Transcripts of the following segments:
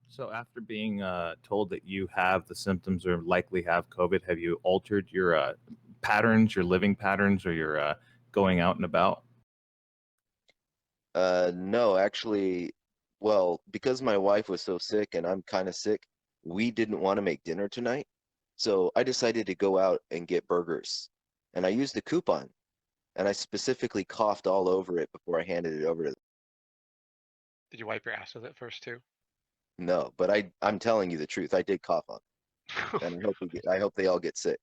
So after being told that you have the symptoms or likely have COVID, have you altered your patterns, your living patterns, or your going out and about? No, actually, well, because my wife was so sick and I'm kind of sick, we didn't want to make dinner tonight. So I decided to go out and get burgers. And I used a coupon and I specifically coughed all over it before I handed it over to them. Did you wipe your ass with it first too? No, but I'm telling you the truth. I did cough on it, and I hope they all get sick.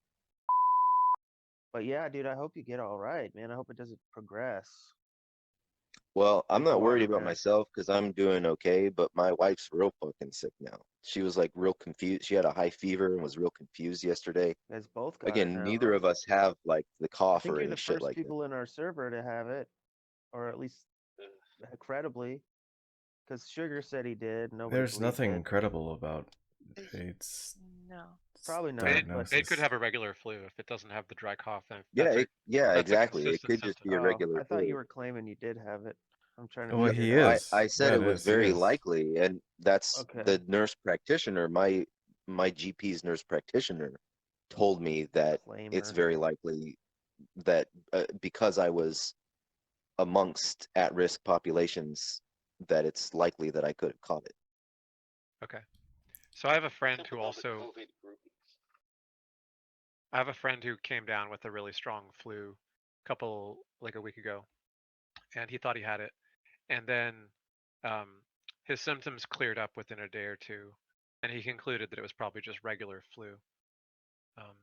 But yeah, dude, I hope you get all right, man. I hope it doesn't progress. Well, I'm Drink not worried water, about man. myself because I'm doing okay, but my wife's real fucking sick now. She was like real confused. She had a high fever and was real confused yesterday. You guys both got it Again, now, neither huh? of us have like the I cough think or you're any the shit first like that. people in our server to have it, or at least credibly, because Sugar said he did. Nobody There's believed nothing it. incredible about AIDS No. Probably not, It, but it could diagnosis. have a regular flu if it doesn't have the dry cough. And Yeah, that's a exactly. It consistent could just symptom. be a oh, regular I thought you flu. were claiming you did have it. I'm trying to Well, figure he it out. is. I said Yeah, it it was is. He very is. likely, and that's Okay. the nurse practitioner. My GP's nurse practitioner told me that it's Claimer. very likely that because I was amongst at-risk populations, that it's likely that I could have caught it. Okay. So I have a friend who also I have a friend who came down with a really strong flu like a week ago, and he thought he had it. And then um, his symptoms cleared up within a day or two, and he concluded that it was probably just regular flu. Um,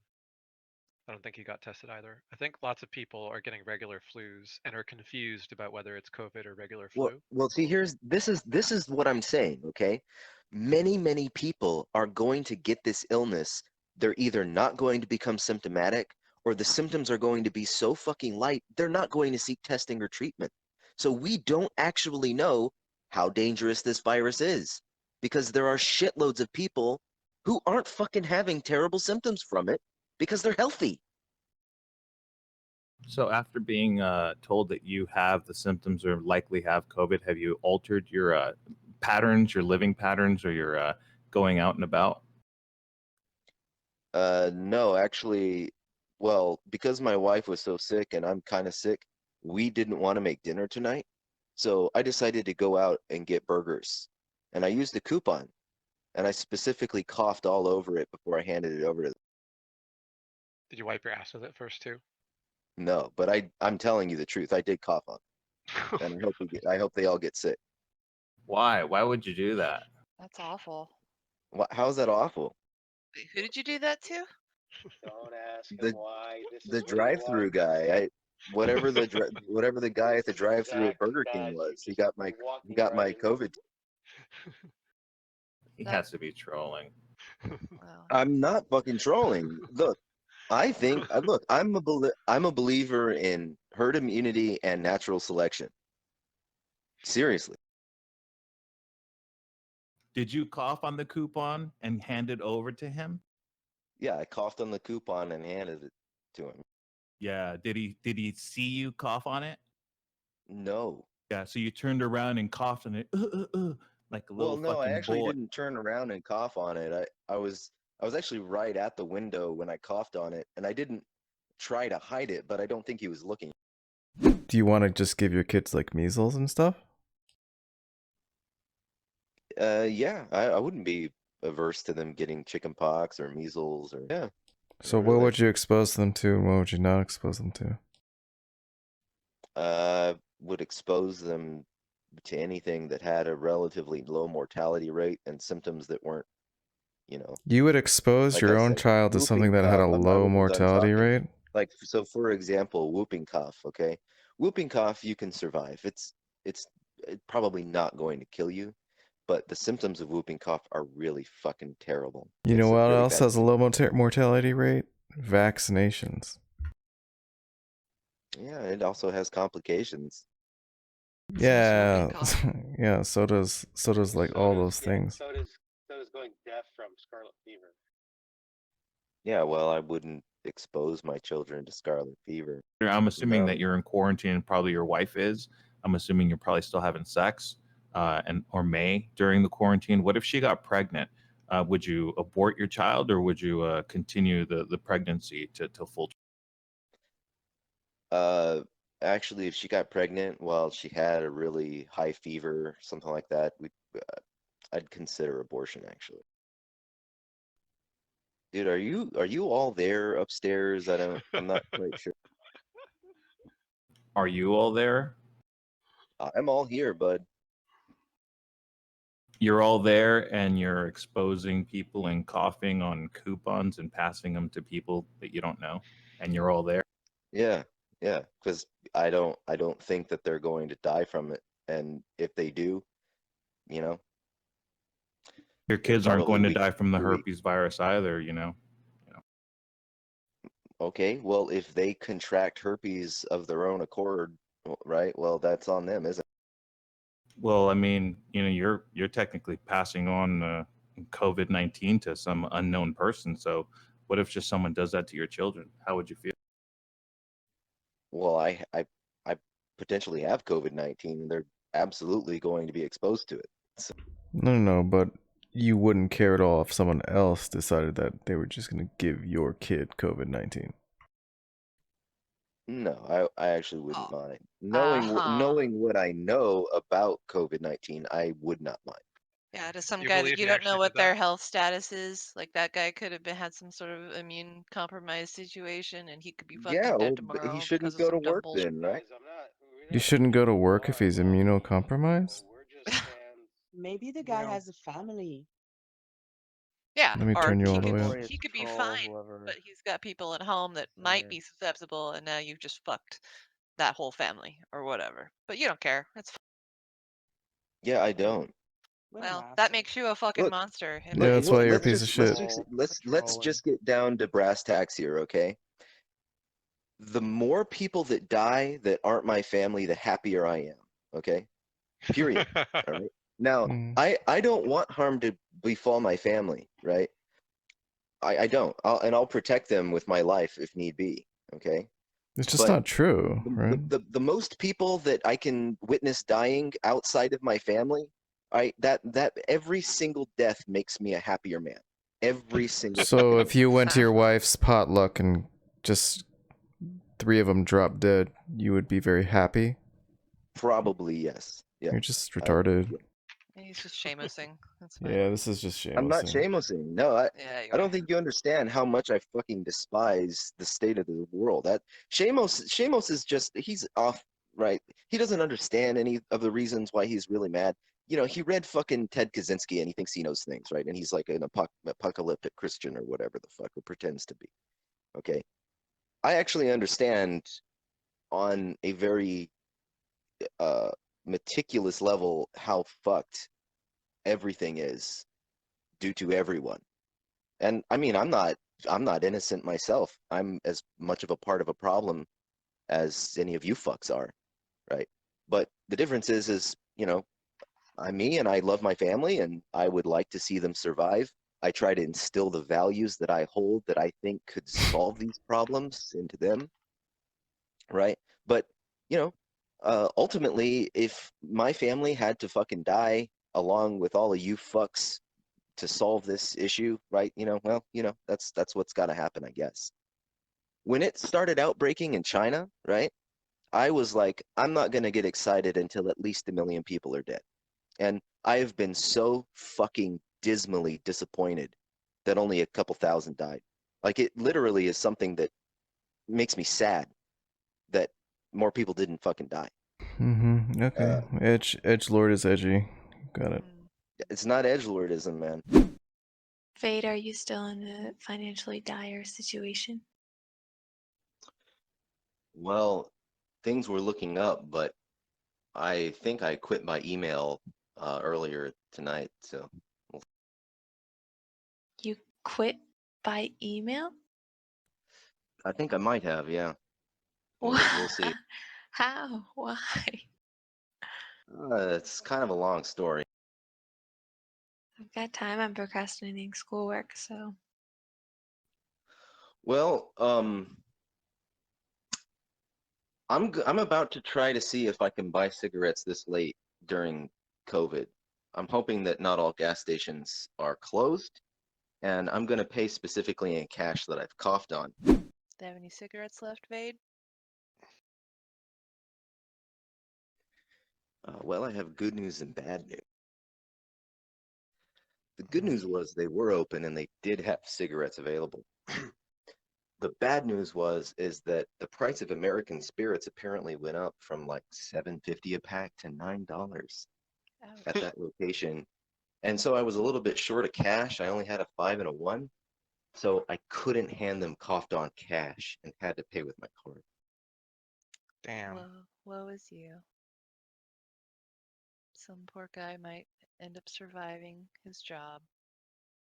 I don't think he got tested either. I think lots of people are getting regular flus and are confused about whether it's COVID or regular Well, flu. well, see, this is what I'm saying, okay? Many people are going to get this illness. They're either not going to become symptomatic or the symptoms are going to be so fucking light, they're not going to seek testing or treatment. So we don't actually know how dangerous this virus is because there are shitloads of people who aren't fucking having terrible symptoms from it because they're healthy. So after being told that you have the symptoms or likely have COVID, have you altered your patterns, your living patterns, or your going out and about? No, actually, well, because my wife was so sick and I'm kind of sick, we didn't want to make dinner tonight. So I decided to go out and get burgers. And I used the coupon and I specifically coughed all over it before I handed it over to them. Did you wipe your ass with it first too? No, but I'm telling you the truth. I did cough on it, and I hope they all get sick. Why? Why would you do that? That's awful. How's that awful? Wait, who did you do that to? Don't ask The him why. This the is what he drive-through wants. guy. Whatever the guy at the drive-through at Burger King God, you was, just he walking got my right into COVID. He That- has to be trolling. Well, I'm not fucking trolling. Look, I'm a believer in herd immunity and natural selection. Seriously. Did you cough on the coupon and hand it over to him? Yeah, I coughed on the coupon and handed it to him. Yeah. Did he see you cough on it? No. Yeah. So you turned around and coughed on it, like a Well, little no, I fucking actually boy. didn't turn around and cough on it. I was actually right at the window when I coughed on it, and I didn't try to hide it, but I don't think he was looking. Do you want to just give your kids like measles and stuff? Yeah, I wouldn't be averse to them getting chicken pox or measles or yeah. So whatever what they- would you expose them to and what would you not expose them to? Would expose them to anything that had a relatively low mortality rate and symptoms that weren't, you know, You would expose like your I own said, child to something whooping that had a cough. I'm not low even done mortality talking. rate? Like, so for example, whooping cough, okay? Whooping cough, you can survive. It's probably not going to kill you, but the symptoms of whooping cough are really fucking terrible. You know It's a what really else bad. has a low mortality rate? Vaccinations. Yeah, it also has complications. Yeah, whooping yeah. So does like all those things. So does going deaf from scarlet fever. Yeah, well, I wouldn't expose my children to scarlet fever. I'm assuming No. that you're in quarantine and probably your wife is. I'm assuming you're probably still having sex. and or May during the quarantine. What if she got pregnant? Would you abort your child, or would you continue the pregnancy to full? Uh, Actually, if she got pregnant while she had a really high fever, something like that, I'd consider abortion actually. Dude, are you all there upstairs? I'm not quite sure. Are you all there? I'm all here, bud. You're all there, and you're exposing people and coughing on coupons and passing them to people that you don't know, and you're all there. Yeah, yeah, because I don't think that they're going to die from it, and if they do, you know, Your it'll kids aren't probably going to be die from the too weak. herpes virus either, you know. Okay, well, if they contract herpes of their own accord, right? Well, that's on them, isn't Well, I mean, you're technically passing on COVID-19 to some unknown person. So, what if just someone does that to your children? How would you feel? it? Well, I potentially have COVID-19, and they're absolutely going to be exposed to it. So, No, but you wouldn't care at all if someone else decided that they were just gonna give your kid COVID-19. no, I actually wouldn't Oh, mind. uh-huh. Knowing what I know about COVID-19, I would not mind. Yeah, to some You guy that believe you he don't know actually did what that? their health status is. Like that guy could have had some sort of immune compromised situation and he could be Yeah, fucking dead well, but he tomorrow because shouldn't of go to some dumb work bullshit. then, right? Guys, we're You not shouldn't go to making a work if bar he's about these people. immunocompromised? We're just fans. Maybe the You guy know, has a family. Yeah, Let me or turn you he's he all the could way up. notorious he could be troll, fine, but whoever. he's got people at home that might Yeah. be susceptible and now you've just fucked that whole family or whatever. But you don't care. It's Yeah, I don't. What an well, that asshole. makes you a fucking Look, monster in Yeah, my look, that's why look, you're a opinion. piece of A shit. troll for let's trolling. just get down to brass tacks here, okay? The more people that die that aren't my family, the happier I am, okay? Period. All right. Now, Mm. I don't want harm to befall my family, right? I don't. I'll protect them with my life if need be, okay? It's just But not true, the, right? the most people that I can witness dying outside of my family, that every single death makes me a happier man. Every single So fucking if you went to your wife's potluck and just 3 of them dropped dead, you would be very happy? probably yes. Yeah. You're just I, retarded. yeah. He's just shamusing. That's fine. Yeah, this is just I'm not shamelessing. shamelessing. No, Yeah, you I are. don't think you understand how much I fucking despise the state of the world. That Shamos is just he's off, right? He doesn't understand any of the reasons why he's really mad. You know, he read fucking Ted Kaczynski and he thinks he knows things, right? And he's like an apocalyptic Christian or whatever the fuck, or pretends to be. Okay. I actually understand on a very uh meticulous level how fucked everything is due to everyone. And I mean, I'm not innocent myself. I'm as much of a part of a problem as any of you fucks are, right? But the difference is, I'm me and I love my family and I would like to see them survive. I try to instill the values that I hold that I think could solve these problems into them, right? But, you know, ultimately, if my family had to fucking die along with all of you fucks to solve this issue, right? Well, that's what's got to happen, I guess. When it started outbreaking in China, right? I was like, I'm not going to get excited until at least 1 million people are dead. And I have been so fucking dismally disappointed that only a couple thousand died. Like, it literally is something that makes me sad that more people didn't fucking die. Mm-hmm. Okay. Uh, Edgelord is edgy. Got it. Mm. it's not edgelordism, man. Fade, are you still in a financially dire situation? Well, things were looking up, but I think I quit my email earlier tonight, so You quit by email? I think I might have, yeah. We'll see. How? Why? It's kind of a long story. I've got time. I'm procrastinating schoolwork, so Well, I'm about to try to see if I can buy cigarettes this late during COVID. I'm hoping that not all gas stations are closed, and I'm going to pay specifically in cash that I've coughed on. Do they have any cigarettes left, Vade? Well, I have good news and bad news. The good news was they were open and they did have cigarettes available. The bad news is that the price of American spirits apparently went up from like $7.50 a pack to $9 at that location. And so I was a little bit short of cash. I only had a 5 and a 1. So I couldn't hand them coughed on cash and had to pay with my card. Damn. Woe is you. Some poor guy might end up surviving his job.